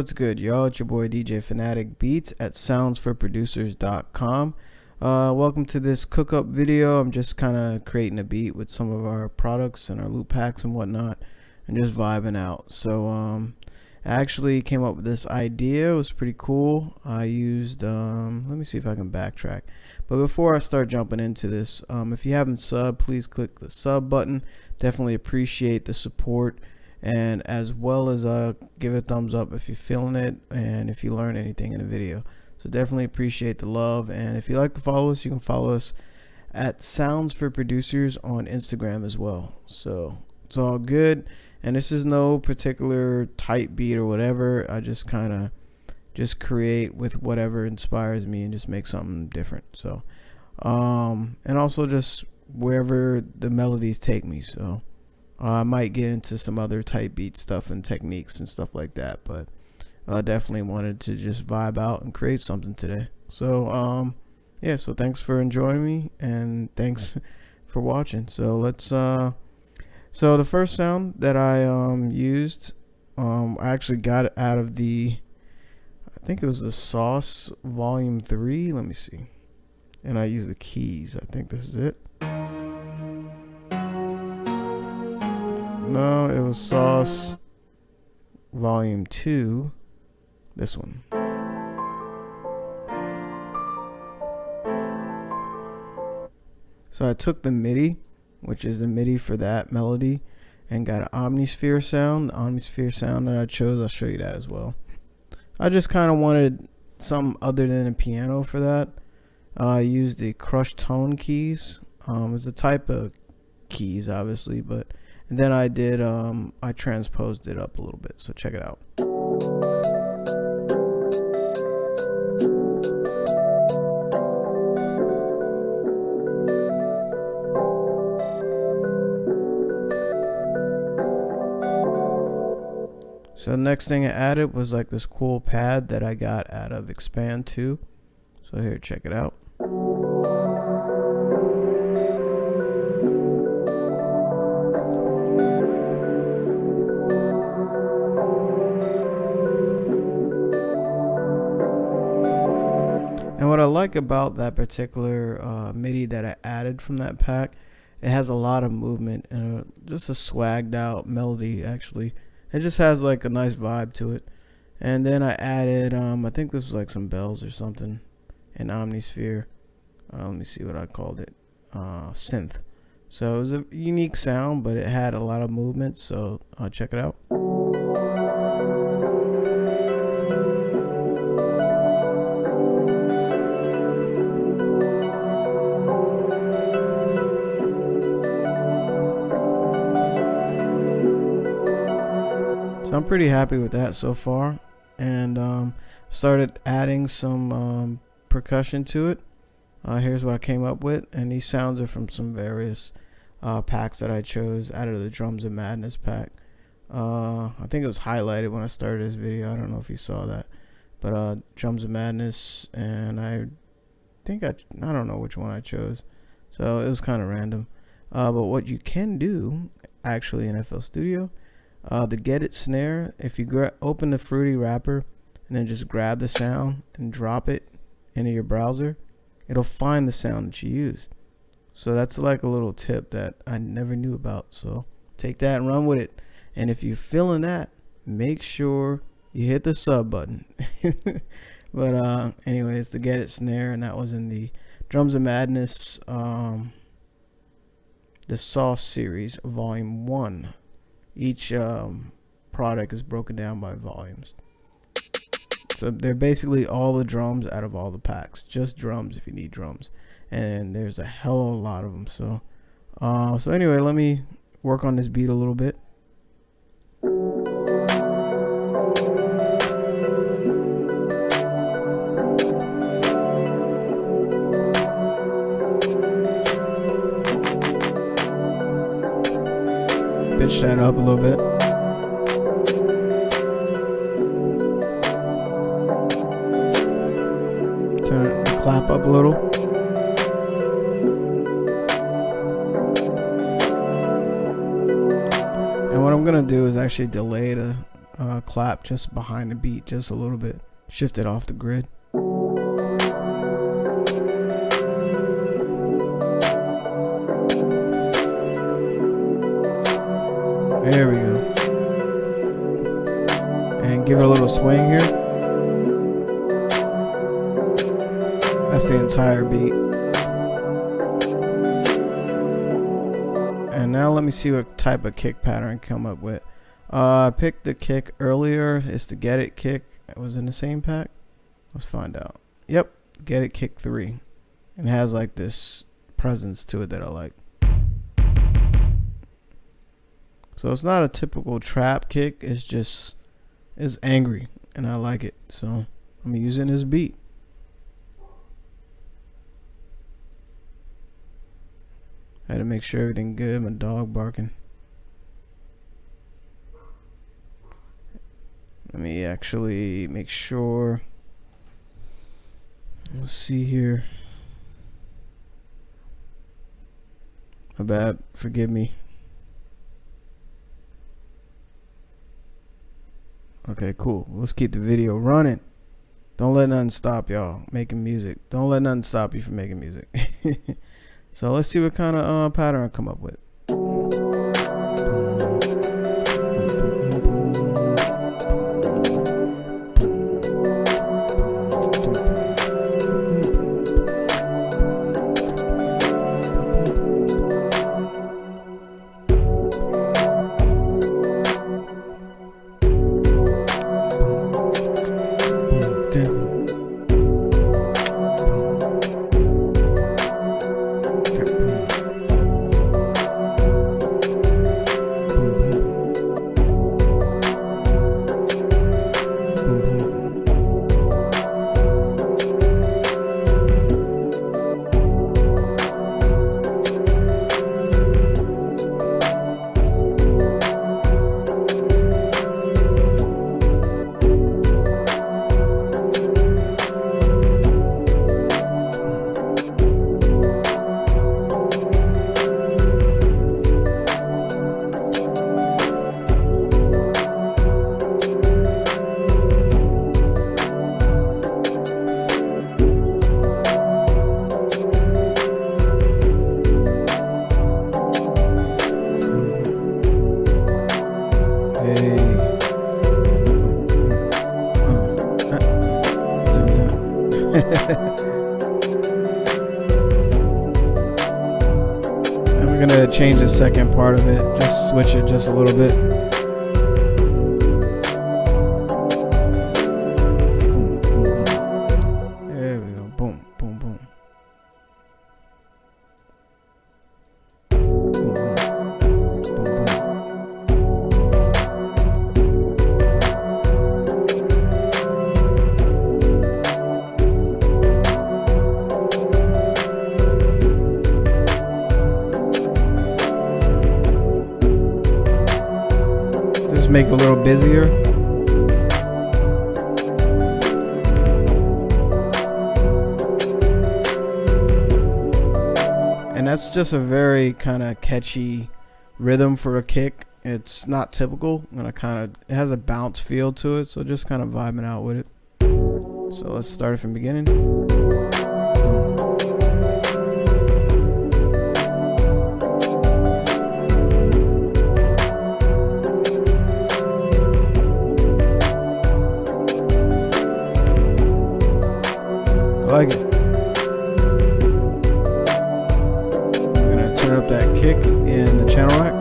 What's good, y'all? It's your boy DJ Fanatic Beats at soundsforproducers.com. Welcome to this cook-up video. I'm just kind of creating a beat with some of our products and our loop packs and whatnot, and just vibing out. So I actually came up with this idea. It was pretty cool. I used let me see if I can backtrack. But before I start jumping into this, if you haven't subbed, please click the sub button. Definitely appreciate the support. And as well as give it a thumbs up if you're feeling it and if you learn anything in the video. So definitely appreciate the love. And if you like to follow us, you can follow us at Sounds for Producers on Instagram as well. So it's all good. And this is no particular type beat or whatever. I just kind of just create with whatever inspires me and just make something different. So and also just wherever the melodies take me. So I might get into some other type beat stuff and techniques and stuff like that, but I definitely wanted to just vibe out and create something today. So yeah, so thanks for enjoying me and thanks for watching. So let's so the first sound that I used, I actually got it out of the, I think it was the Sauce Volume 3. Let me see. And I used the keys. I think this is it. No, it was Sauce Volume 2. This one. So I took the MIDI, which is the MIDI for that melody, and got an Omnisphere sound. The Omnisphere sound that I chose, I'll show you that as well. I just kind of wanted something other than a piano for that. I used the crushed tone keys. It's a type of keys, obviously, but and then I did I transposed it up a little bit, so check it out. So the next thing I added was like this cool pad that I got out of Expand 2. So here, check it out. And what I like about that particular MIDI that I added from that pack, it has a lot of movement and just a swagged out melody. Actually, it just has like a nice vibe to it. And then I added I think this was like some bells or something, an Omnisphere. Let me see what I called it. Synth. So it was a unique sound, but it had a lot of movement. So check it out. So I'm pretty happy with that so far, and started adding some percussion to it. Here's what I came up with, and these sounds are from some various packs that I chose out of the Drums of Madness pack. I think it was highlighted when I started this video. I don't know if you saw that, but Drums of Madness, and I think I don't know which one I chose, so it was kind of random. But what you can do actually in FL Studio, the Get It snare, if you open the Fruity wrapper and then just grab the sound and drop it into your browser, it'll find the sound that you used. So that's like a little tip that I never knew about. So take that and run with it. And if you're feeling that, make sure you hit the sub button. But anyways, the Get It snare, and that was in the Drums of Madness, the Sauce series, Volume 1. Each product is broken down by volumes. So they're basically all the drums out of all the packs. Just drums if you need drums. And there's a hell of a lot of them. So so anyway, let me work on this beat a little bit. Pitch that up a little bit. Turn the clap up a little. And what I'm gonna do is actually delay the clap just behind the beat, just a little bit, shift it off the grid. There we go. And give it a little swing here. That's the entire beat. And now let me see what type of kick pattern I come up with. I picked the kick earlier. It's the Get It kick. It was in the same pack. Let's find out. Yep, Get It kick 3. And it has like this presence to it that I like. So it's not a typical trap kick. It's angry, and I like it. So I'm using this beat. Had to make sure everything good. My dog barking. Let me actually make sure. Let's see here. My bad. Forgive me. Okay, cool. Let's keep the video running. Don't let nothing stop y'all making music. Don't let nothing stop you from making music. So let's see what kind of pattern I come up with. And we're gonna change the second part of it, just switch it just a little bit. There we go. Boom, boom, boom. Make it a little busier. And that's just a very kind of catchy rhythm for a kick. It's not typical, and it has a bounce feel to it, so just kind of vibing out with it. So let's start it from the beginning. I like it. I'm gonna turn up that kick in the channel rack.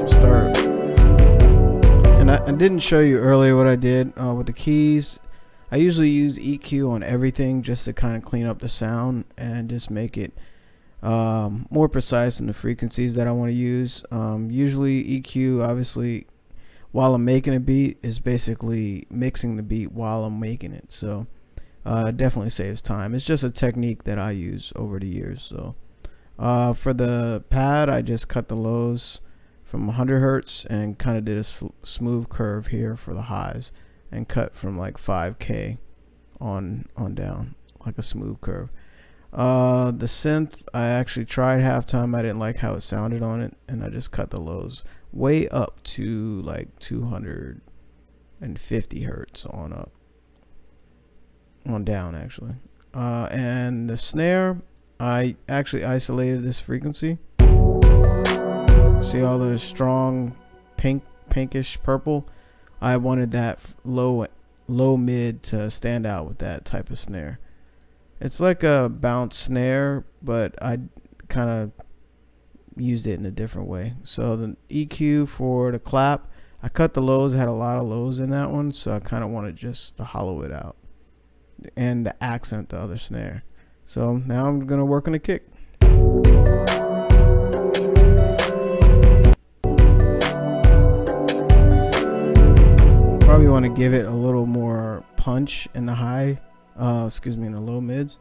Start. And I didn't show you earlier what I did with the keys. I usually use EQ on everything just to kind of clean up the sound and just make it more precise in the frequencies that I want to use. Usually EQ, obviously, while I'm making a beat, is basically mixing the beat while I'm making it. So it definitely saves time. It's just a technique that I use over the years. So for the pad, I just cut the lows from 100 hertz and kind of did a smooth curve here for the highs, and cut from like 5K on down like a smooth curve. The synth, I actually tried halftime. I didn't like how it sounded on it, and I just cut the lows way up to like 250 hertz on up, on down actually. And the snare, I actually isolated this frequency. See all the strong pinkish purple? I wanted that low mid to stand out with that type of snare. It's like a bounce snare, but I kind of used it in a different way. So the EQ for the clap, I cut the lows. I had a lot of lows in that one, so I kind of wanted just to hollow it out and to accent the other snare. So now I'm gonna work on the kick. Probably want to give it a little more punch in the high, in the low mids.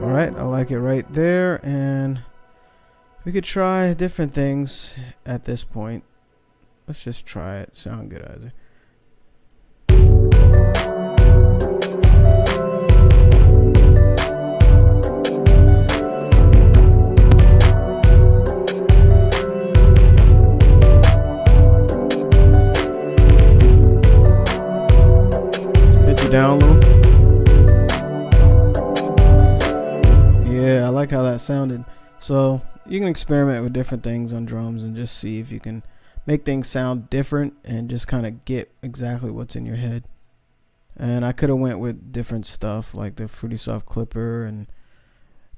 Alright, I like it right there, and we could try different things at this point. Let's just try it. Soundgoodizer. Down a little. Yeah, I like how that sounded. So you can experiment with different things on drums and just see if you can make things sound different and just kind of get exactly what's in your head. And I could have went with different stuff like the Fruity Soft Clipper and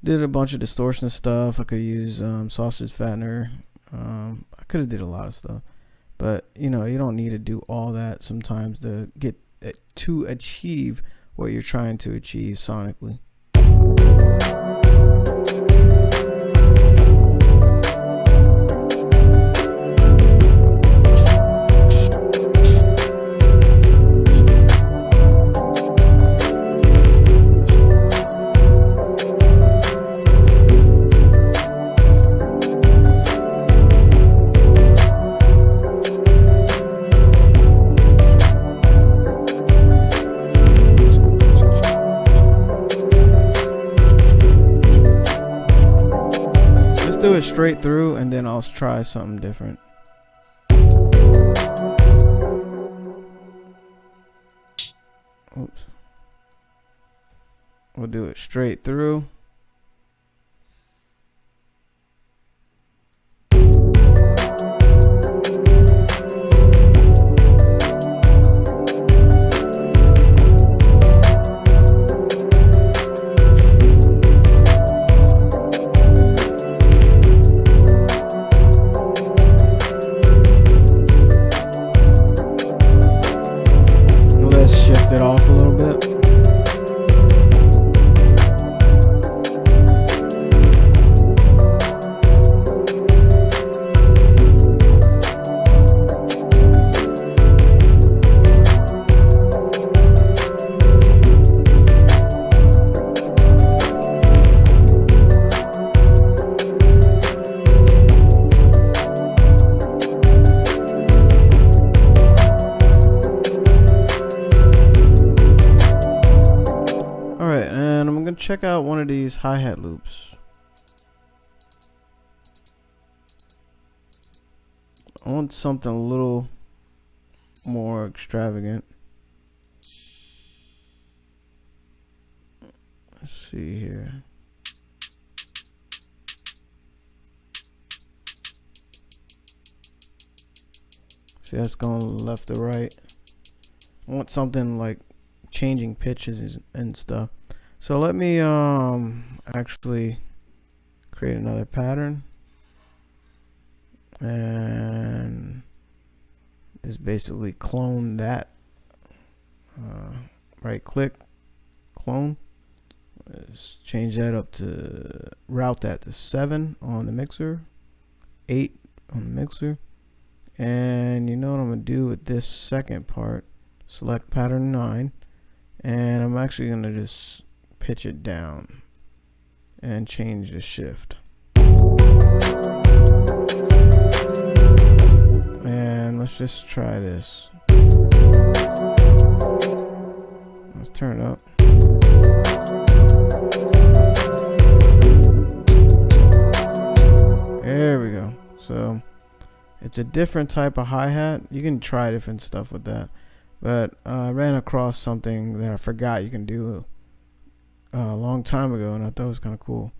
did a bunch of distortion stuff. I could use sausage fattener. I could have did a lot of stuff, but you know, you don't need to do all that sometimes to get to achieve what you're trying to achieve sonically. Do it straight through, and then I'll try something different. Oops. We'll do it straight through. It off a little bit. Check out one of these hi-hat loops. I want something a little more extravagant. Let's see here. See, that's going left to right. I want something like changing pitches and stuff. So let me actually create another pattern, and just basically clone that. Right click, clone. Let's change that up to, route that to 7 on the mixer, 8 on the mixer. And you know what I'm gonna do with this second part? Select pattern 9, and I'm actually gonna just pitch it down and change the shift. And let's just try this. Let's turn it up. There we go. So it's a different type of hi-hat. You can try different stuff with that. But I ran across something that I forgot you can do a long time ago, and I thought it was kind of cool.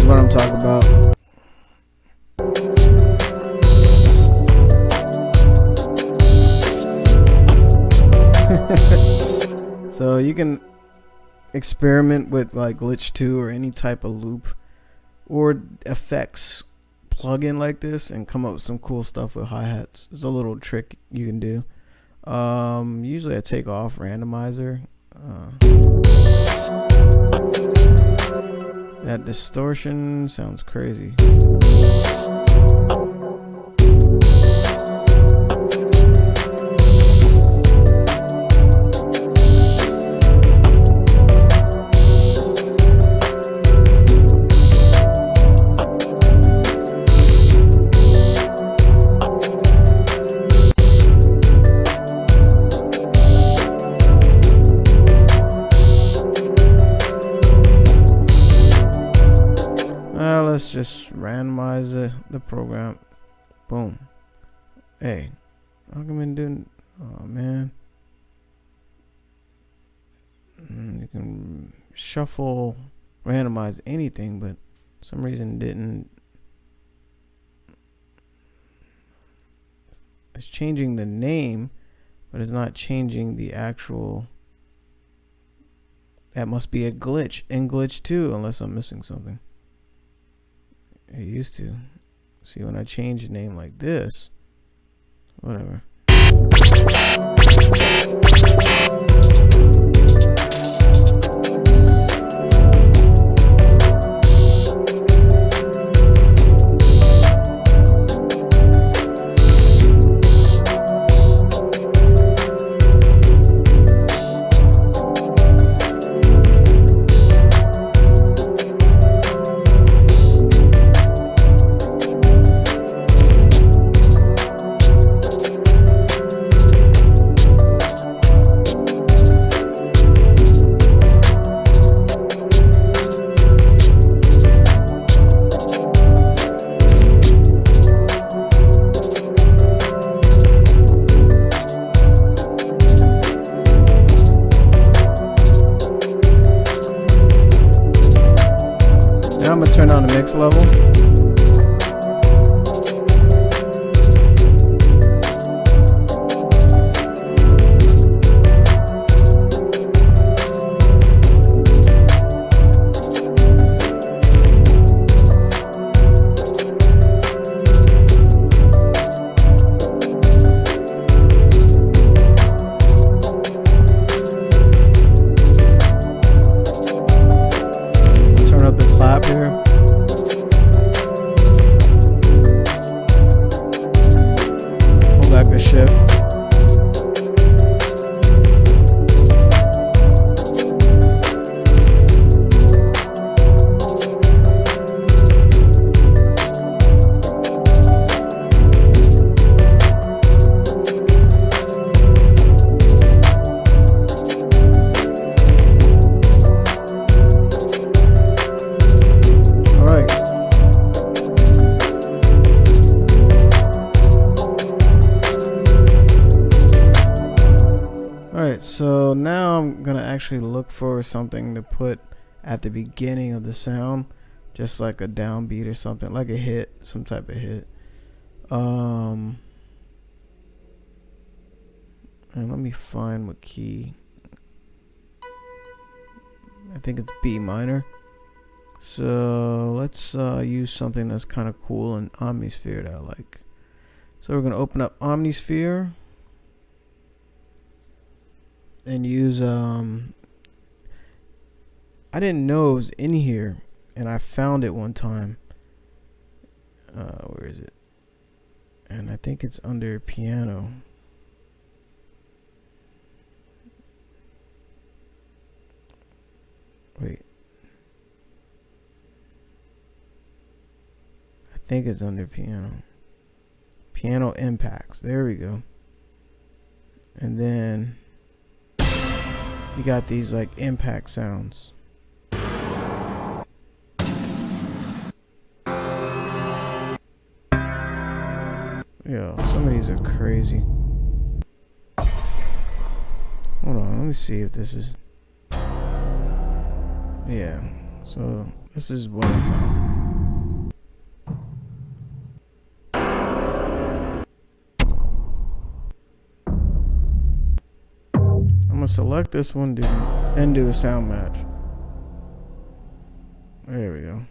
What I'm talking about. So you can experiment with like Glitch 2 or any type of loop or effects plugin like this and come up with some cool stuff with hi-hats. It's a little trick you can do. Usually I take off randomizer. That distortion sounds crazy. Let's just randomize the program. Boom. Hey, how come it didn't? Oh man. You can shuffle, randomize anything, but for some reason it didn't. It's changing the name, but it's not changing the actual. That must be a glitch in Glitch 2, unless I'm missing something. It used to. See, when I change the name like this, whatever. So now I'm gonna actually look for something to put at the beginning of the sound, just like a downbeat or something, like a hit, some type of hit. And let me find what key. I think it's B minor. So let's use something that's kind of cool in Omnisphere that I like. So we're gonna open up Omnisphere and use I didn't know it was in here, and I found it one time. Where is it? And I think it's under piano. Wait. I think it's under piano. Piano impacts. There we go. And then you got these like impact sounds. Yo, some of these are crazy. Hold on, let me see if this is. Yeah, so this is what I found. I'm gonna select this one and do a sound match. There we go.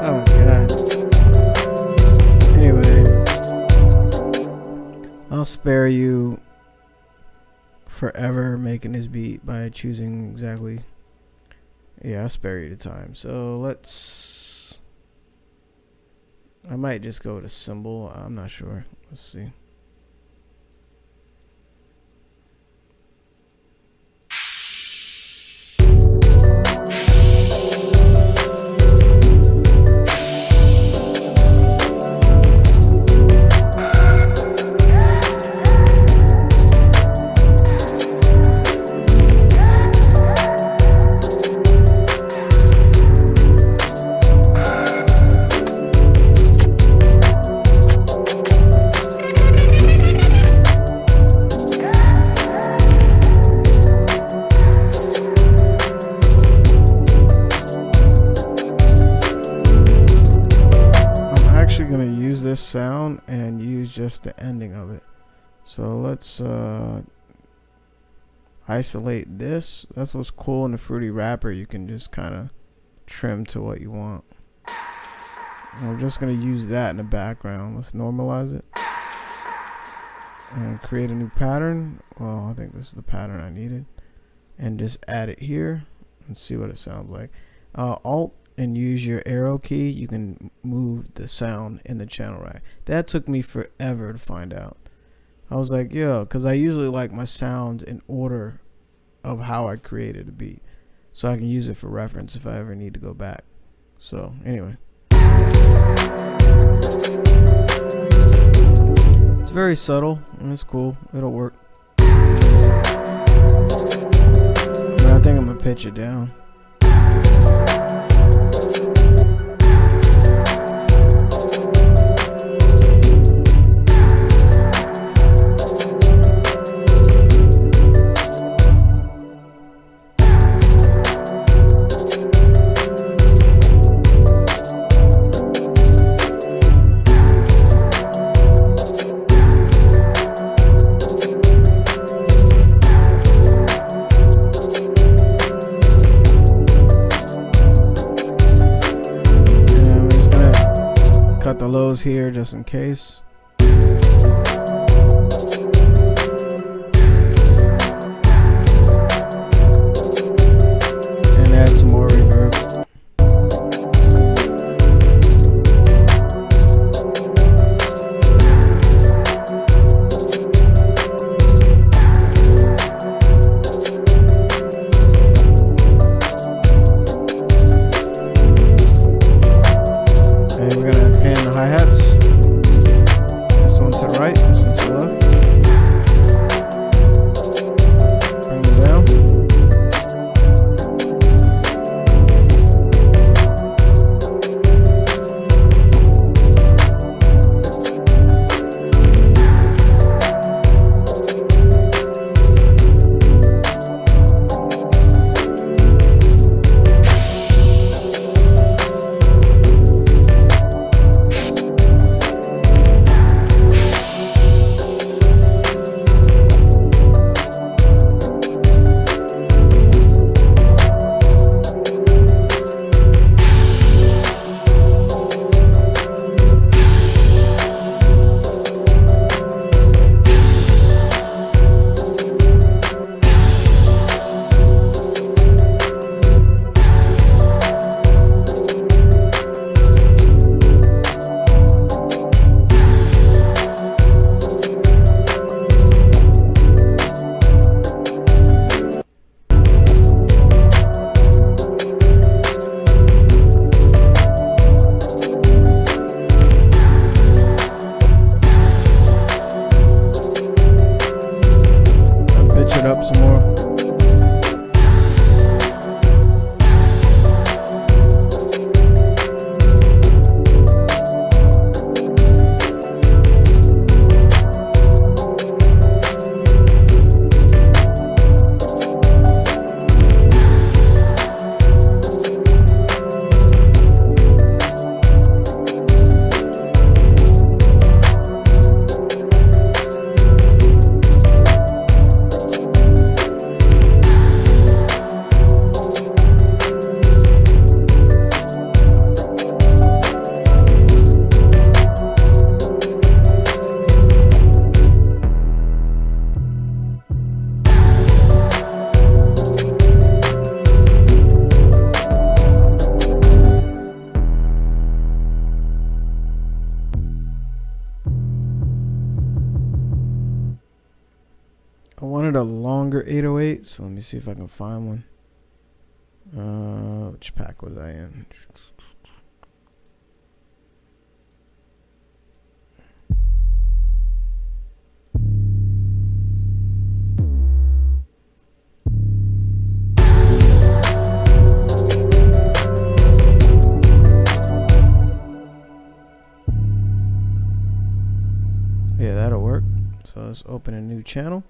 Oh god. Anyway, I'll spare you forever making this beat by choosing exactly. Yeah, I'll spare you the time. So let's. I might just go to cymbal. I'm not sure. Let's see. This sound and use just the ending of it. So let's isolate this. That's what's cool in the Fruity Wrapper. You can just kind of trim to what you want. And we're just going to use that in the background. Let's normalize it and create a new pattern. Well, I think this is the pattern I needed, and just add it here and see what it sounds like. Alt and use your arrow key, you can move the sound in the channel rack. That took me forever to find out. I was like, yo, because I usually like my sounds in order of how I created a beat, so I can use it for reference if I ever need to go back. So anyway, it's very subtle and it's cool. It'll work. But I think I'm gonna pitch it down. Cut the lows here just in case. And I wanted a longer 808, so let me see if I can find one. Which pack was I in? Yeah, that'll work. So let's open a new channel.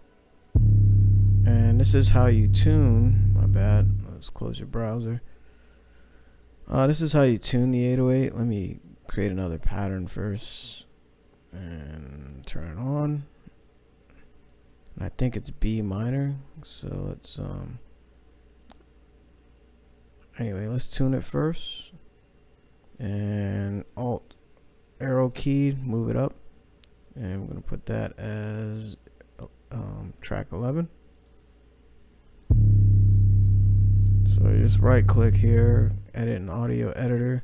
And this is how you tune. My bad. Let's close your browser. This is how you tune the 808. Let me create another pattern first and turn it on. And I think it's B minor. So let's anyway, let's tune it first. And Alt arrow key, move it up. And I'm going to put that as track 11. So you just right click here, edit an audio editor,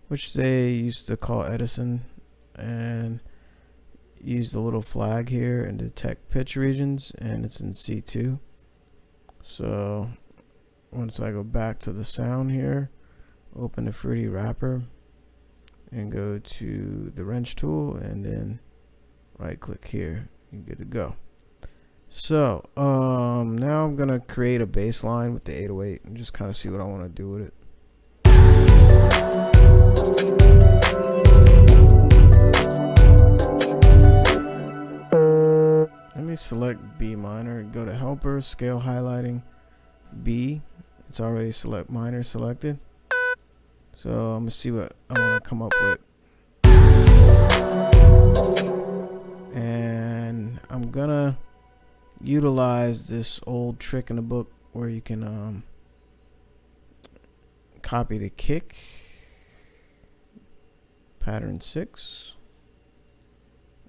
which they used to call Edison, and use the little flag here and detect pitch regions, and it's in C2. So once I go back to the sound here, open the Fruity wrapper and go to the wrench tool, and then right click here, you're good to go. So now I'm gonna create a bass line with the 808 and just kind of see what I want to do with it. Let me select B minor, go to helper, scale highlighting, B. It's already select minor selected. So I'm gonna see what I want to come up with. And I'm gonna utilize this old trick in the book where you can copy the kick, pattern 6,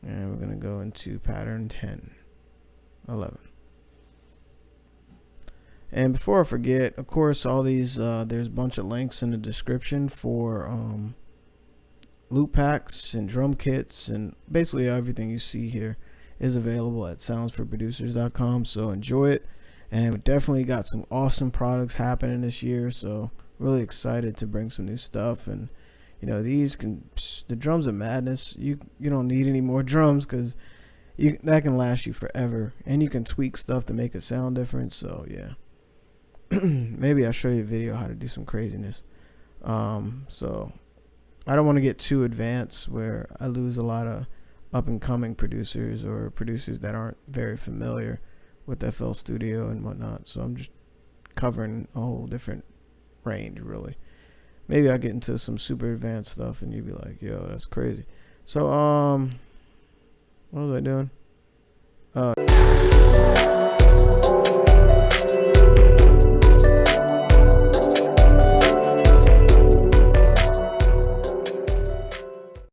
and we're gonna go into pattern 10, 11. And before I forget, of course, all these there's a bunch of links in the description for loop packs and drum kits, and basically everything you see here is available at soundsforproducers.com. So enjoy it, and we definitely got some awesome products happening this year, so really excited to bring some new stuff. And you know, the drums are madness. You don't need any more drums, because that can last you forever, and you can tweak stuff to make it sound different. So yeah. Maybe I'll show you a video how to do some craziness. So I don't want to get too advanced where I lose a lot of up and coming producers or producers that aren't very familiar with FL Studio and whatnot. So I'm just covering a whole different range, really. Maybe I'll get into some super advanced stuff and you'd be like, yo, that's crazy. So what was I doing?